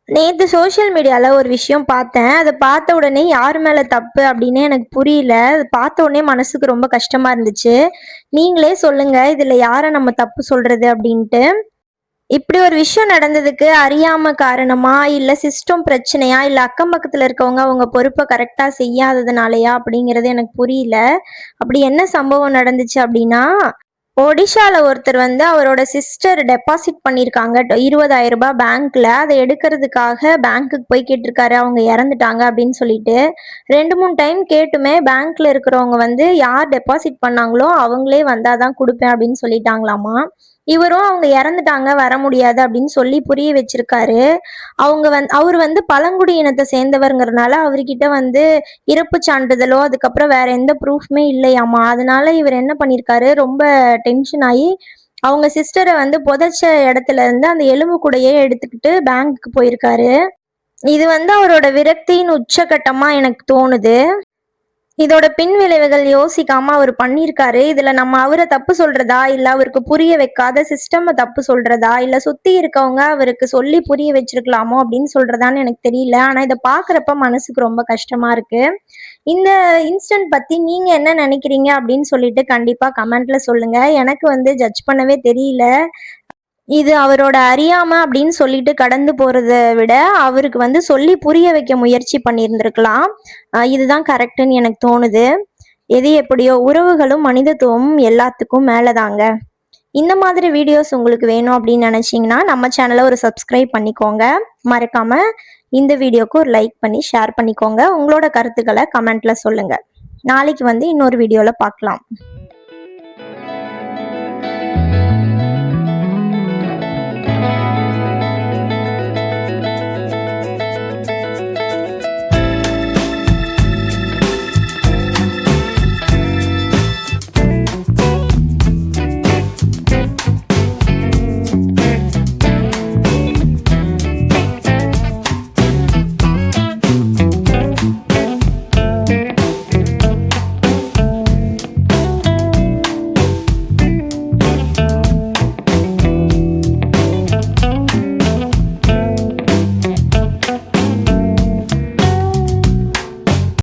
நேத்து சோஷியல் மீடியால ஒரு விஷயம் பார்த்தேன். அத பார்த்த உடனே யார் மேல தப்பு அப்டின்னே எனக்கு புரியல. அத பார்த்த உடனே மனசுக்கு ரொம்ப கஷ்டமா இருந்துச்சு. நீங்களே சொல்லுங்க, இதுல யார நம்ம தப்பு சொல்றது அப்டின்ட்டு. இப்படி ஒரு விஷயம் நடந்ததுக்கு அறியாம காரணமா? இல்ல சிஸ்டம் பிரச்சனையா? இல்ல அக்கம் பக்கத்துல இருக்கவங்க அவங்க பொறுப்ப கரெக்ட்டா செய்யாததுனாலயா? அப்படிங்கிறது எனக்கு புரியல. அப்படி என்ன சம்பவம் நடந்துச்சு அப்படின்னா, ஒடிஷால ஒருத்தர் வந்து அவரோட சிஸ்டர் டெபாசிட் பண்ணியிருக்காங்க. ரூ. 20,000 பேங்க்ல. அத எடுக்கிறதுக்காக பேங்க்குக்கு போய் கேட்டிருக்காரு. அவங்க இறந்துட்டாங்க அப்படின்னு சொல்லிட்டு. 2, 3 டைம் கேட்டுமே பேங்க்ல இருக்கிறவங்க வந்து யார் டெபாசிட் பண்ணாங்களோ அவங்களே வந்தா தான் குடுப்பேன் அப்படின்னு சொல்லிட்டாங்களாமா. இவரும் அவங்க இறந்துட்டாங்க வர முடியாது அப்படின்னு சொல்லி புரிய வச்சிருக்காரு. அவரு வந்து பழங்குடி இனத்த சேர்ந்தவர்ங்கிறனால அவர்கிட்ட வந்து இறப்புச் சான்றிதழோ, அதுக்கப்புறம் வேற எந்த ப்ரூஃப்மே இல்லையாமா. அதனால இவர் என்ன பண்ணியிருக்காரு, ரொம்ப டென்ஷன் ஆயி அவங்க சிஸ்டர வந்து புதைச்ச இடத்துல இருந்து அந்த எலும்பு கூடையே எடுத்துக்கிட்டு பேங்க்குக்கு போயிருக்காரு. இது வந்து அவரோட விரக்தியின் உச்சகட்டமா எனக்கு தோணுது. இதோட பின் விளைவுகள் யோசிக்காம அவர் பண்ணியிருக்காரு. இதுல நம்ம அவர தப்பு சொல்றதா, இல்ல அவருக்கு புரிய வைக்காத சிஸ்டம தப்பு சொல்றதா, இல்ல சுத்தி இருக்கவங்க அவருக்கு சொல்லி புரிய வச்சிருக்கலாமோ அப்படின்னு சொல்றதான்னு எனக்கு தெரியல. ஆனா இத பார்க்குறப்ப மனசுக்கு ரொம்ப கஷ்டமா இருக்கு. இந்த இன்சிடென்ட் பத்தி நீங்க என்ன நினைக்கிறீங்க அப்படின்னு சொல்லிட்டு கண்டிப்பா கமெண்ட்ல சொல்லுங்க. எனக்கு வந்து ஜட்ஜ் பண்ணவே தெரியல. இது அவரோட அறியாம அப்படின்னு சொல்லிட்டு கடந்து போறத விட, அவருக்கு வந்து சொல்லி புரிய வைக்க முயற்சி பண்ணியிருந்திருக்கலாம். இதுதான் கரெக்ட்டுன்னு எனக்கு தோணுது. எது எப்படியோ உறவுகளும், மனிதத்துவமும் எல்லாத்துக்கும் மேலதாங்க. இந்த மாதிரி வீடியோஸ் உங்களுக்கு வேணும் அப்படின்னு நினைச்சீங்கன்னா, நம்ம சேனல ஒரு சப்ஸ்கிரைப் பண்ணிக்கோங்க. மறக்காம இந்த வீடியோக்கு ஒரு லைக் பண்ணி ஷேர் பண்ணிக்கோங்க. உங்களோட கருத்துக்கள கமெண்ட்ல சொல்லுங்க. நாளைக்கு வந்து இன்னொரு வீடியோல பார்க்கலாம்.